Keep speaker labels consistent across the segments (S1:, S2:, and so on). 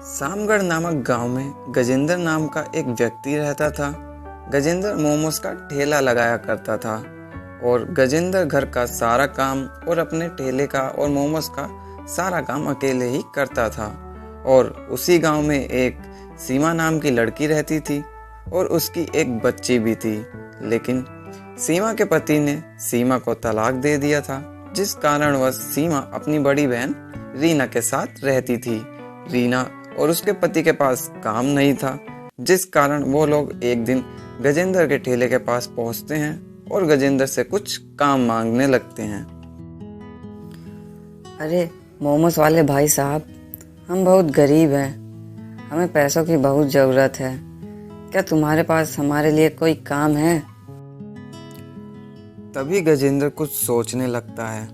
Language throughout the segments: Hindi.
S1: सामगढ़ नामक गांव में गजेंद्र नाम का एक व्यक्ति रहता था। गजेंद्र मोमोज का ठेला लगाया करता था और गजेंद्र घर का सारा काम और अपने ठेले का और मोमोज का सारा काम अकेले ही करता था। और उसी गांव में एक सीमा नाम की लड़की रहती थी और उसकी एक बच्ची भी थी। लेकिन सीमा के पति ने सीमा को तलाक दे दिया था, जिस कारण वह सीमा अपनी बड़ी बहन रीना के साथ रहती थी। रीना और उसके पति के पास काम नहीं था, जिस कारण वो लोग एक दिन गजेंद्र के ठेले के पास पहुंचते हैं और गजेंद्र से कुछ काम मांगने लगते हैं।
S2: अरे मोमोज वाले भाई साहब, हम बहुत गरीब हैं, हमें पैसों की बहुत ज़रूरत है। क्या तुम्हारे पास हमारे लिए कोई काम है?
S1: तभी गजेंद्र कुछ सोचने लगता है।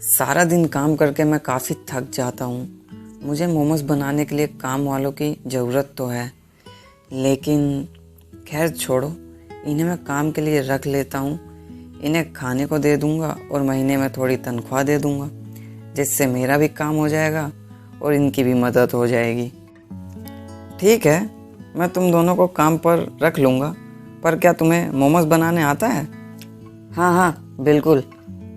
S2: सारा दिन काम करके मैं काफ़ी थक जाता हूँ। मुझे मोमोज बनाने के लिए काम वालों की ज़रूरत तो है, लेकिन खैर छोड़ो, इन्हें मैं काम के लिए रख लेता हूँ। इन्हें खाने को दे दूँगा और महीने में थोड़ी तनख्वाह दे दूँगा, जिससे मेरा भी काम हो जाएगा और इनकी भी मदद हो जाएगी। ठीक है, मैं तुम दोनों को काम पर रख लूँगा, पर क्या तुम्हें मोमोज बनाने आता है? हाँ हाँ बिल्कुल,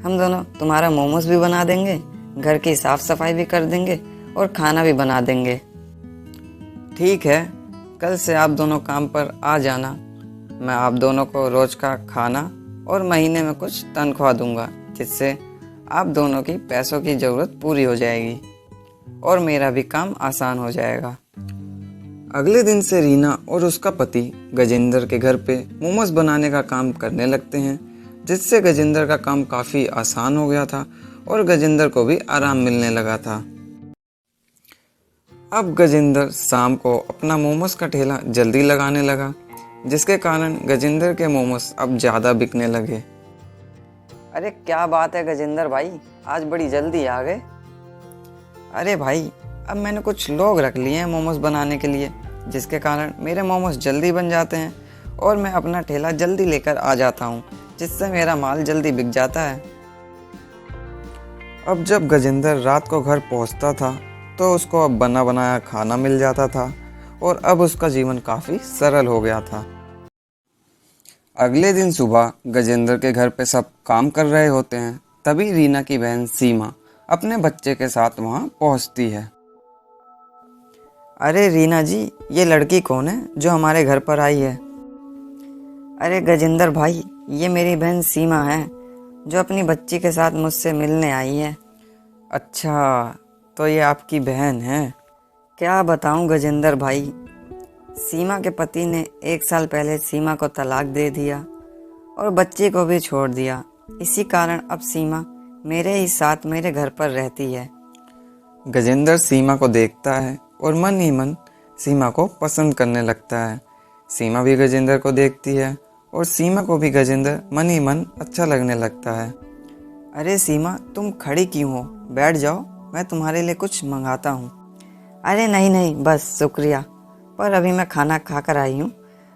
S2: हम दोनों तुम्हारा मोमोज भी बना देंगे, घर की साफ़ सफाई भी कर देंगे और खाना भी बना देंगे।
S1: ठीक है, कल से आप दोनों काम पर आ जाना। मैं आप दोनों को रोज का खाना और महीने में कुछ तनख्वाह दूंगा, जिससे आप दोनों की पैसों की ज़रूरत पूरी हो जाएगी और मेरा भी काम आसान हो जाएगा। अगले दिन से रीना और उसका पति गजेंद्र के घर पे मोमोज बनाने का काम करने लगते हैं, जिससे गजेंद्र का काम काफ़ी आसान हो गया था और गजेंद्र को भी आराम मिलने लगा था। अब गजेंद्र शाम को अपना मोमोज का ठेला जल्दी लगाने लगा, जिसके कारण गजेंद्र के मोमोज अब ज़्यादा बिकने लगे।
S2: अरे क्या बात है गजेंद्र भाई, आज बड़ी जल्दी आ गए।
S1: अरे भाई, अब मैंने कुछ लोग रख लिए हैं मोमोज बनाने के लिए, जिसके कारण मेरे मोमोज जल्दी बन जाते हैं और मैं अपना ठेला जल्दी लेकर आ जाता हूँ, जिससे मेरा माल जल्दी बिक जाता है। अब जब गजेंद्र रात को घर पहुँचता था तो उसको अब बना बनाया खाना मिल जाता था और अब उसका जीवन काफ़ी सरल हो गया था। अगले दिन सुबह गजेंद्र के घर पे सब काम कर रहे होते हैं, तभी रीना की बहन सीमा अपने बच्चे के साथ वहाँ पहुँचती है।
S2: अरे रीना जी, ये लड़की कौन है जो हमारे घर पर आई है? अरे गजेंद्र भाई, ये मेरी बहन सीमा है, जो अपनी बच्ची के साथ मुझसे मिलने आई है।
S1: अच्छा, तो ये आपकी बहन है?
S2: क्या बताऊं गजेंद्र भाई, सीमा के पति ने 1 साल पहले सीमा को तलाक दे दिया और बच्ची को भी छोड़ दिया। इसी कारण अब सीमा मेरे ही साथ मेरे घर पर रहती है।
S1: गजेंद्र सीमा को देखता है और मन ही मन सीमा को पसंद करने लगता है। सीमा भी गजेंद्र को देखती है और सीमा को भी गजेंद्र मन ही मन अच्छा लगने लगता है।
S2: अरे सीमा, तुम खड़ी क्यों हो? बैठ जाओ, मैं तुम्हारे लिए कुछ मंगाता हूँ। अरे नहीं नहीं, बस शुक्रिया, पर अभी मैं खाना खा कर आई हूँ।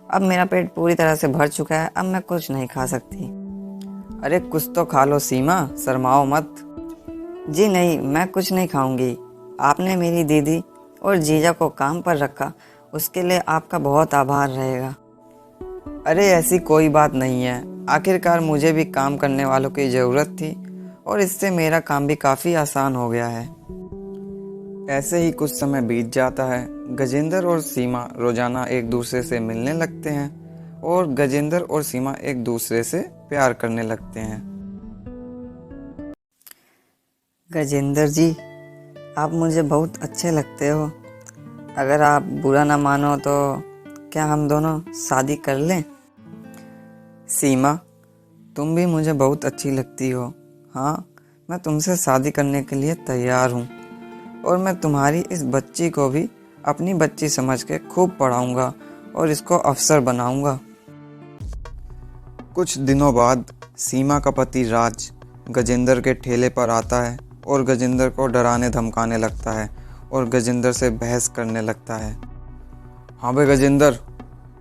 S2: अब मेरा पेट पूरी तरह से भर चुका है, अब मैं कुछ नहीं खा सकती।
S1: अरे कुछ तो खा लो सीमा, शर्माओ मत।
S2: जी नहीं, मैं कुछ नहीं खाऊंगी। आपने मेरी दीदी और जीजा को काम पर रखा, उसके लिए आपका बहुत आभार रहेगा।
S1: अरे ऐसी कोई बात नहीं है, आखिरकार मुझे भी काम करने वालों की ज़रूरत थी और इससे मेरा काम भी काफ़ी आसान हो गया है। ऐसे ही कुछ समय बीत जाता है। गजेंद्र और सीमा रोज़ाना एक दूसरे से मिलने लगते हैं और गजेंद्र और सीमा एक दूसरे से प्यार करने लगते हैं।
S2: गजेंद्र जी, आप मुझे बहुत अच्छे लगते हो। अगर आप बुरा ना मानो तो क्या हम दोनों शादी कर लें?
S1: सीमा, तुम भी मुझे बहुत अच्छी लगती हो। हाँ, मैं तुमसे शादी करने के लिए तैयार हूँ और मैं तुम्हारी इस बच्ची को भी अपनी बच्ची समझ के खूब पढ़ाऊँगा और इसको अफसर बनाऊँगा। कुछ दिनों बाद सीमा का पति राज गजेंद्र के ठेले पर आता है और गजेंद्र को डराने धमकाने लगता है और गजेंद्र से बहस करने लगता है। हाँ भाई गजेंद्र,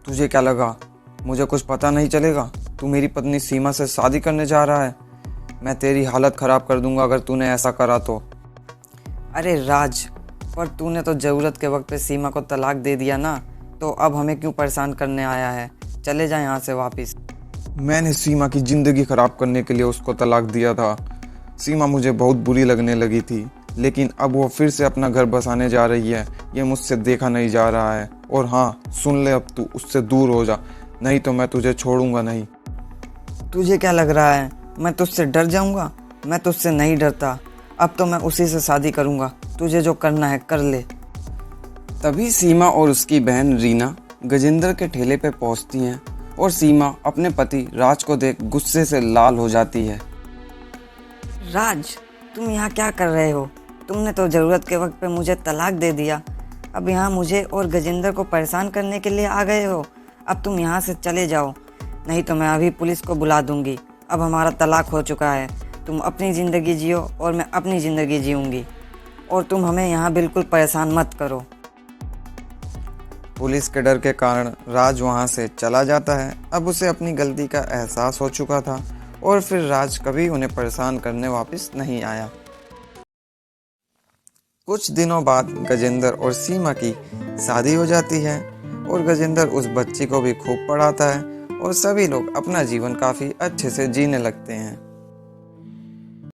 S1: तुझे क्या लगा मुझे कुछ पता नहीं चलेगा? तू मेरी पत्नी सीमा से शादी करने जा रहा है। मैं तेरी हालत ख़राब कर दूंगा अगर तूने ऐसा करा तो।
S2: अरे राज, पर तूने तो ज़रूरत के वक्त पे सीमा को तलाक दे दिया ना, तो अब हमें क्यों परेशान करने आया है? चले जा यहाँ से वापस।
S1: मैंने सीमा की ज़िंदगी ख़राब करने के लिए उसको तलाक दिया था। सीमा मुझे बहुत बुरी लगने लगी थी, लेकिन अब वो फिर से अपना घर बसाने जा रही है। ये मुझसे देखा नहीं जा रहा है। और हाँ, सुन ले, अब तू उससे दूर हो जा, नहीं तो मैं तुझे छोड़ूंगा नहीं।
S2: तुझे क्या लग रहा है मैं तुझसे डर जाऊँगा? मैं तुझसे नहीं डरता। अब तो मैं उसी से शादी करूँगा। तुझे जो करना है कर ले।
S1: तभी सीमा और उसकी बहन रीना गजेंद्र के ठेले पे पहुंचती हैं और सीमा अपने पति राज को देख गुस्से से लाल हो जाती है।
S2: राज, तुम यहाँ क्या कर रहे हो? तुमने तो ज़रूरत के वक्त पे मुझे तलाक दे दिया। अब यहाँ मुझे और गजेंद्र को परेशान करने के लिए आ गए हो। अब तुम यहाँ से चले जाओ, नहीं तो मैं अभी पुलिस को बुला दूँगी। अब हमारा तलाक हो चुका है। तुम अपनी ज़िंदगी जियो और मैं अपनी ज़िंदगी जीऊँगी, और तुम हमें यहाँ बिल्कुल परेशान मत करो।
S1: पुलिस के डर के कारण राज वहां से चला जाता है। अब उसे अपनी गलती का एहसास हो चुका था और फिर राज कभी उन्हें परेशान करने वापस नहीं आया। कुछ दिनों बाद गजेंद्र और सीमा की शादी हो जाती है और गजेंद्र उस बच्ची को भी खूब पढ़ाता है और सभी लोग अपना जीवन काफ़ी अच्छे से जीने लगते हैं।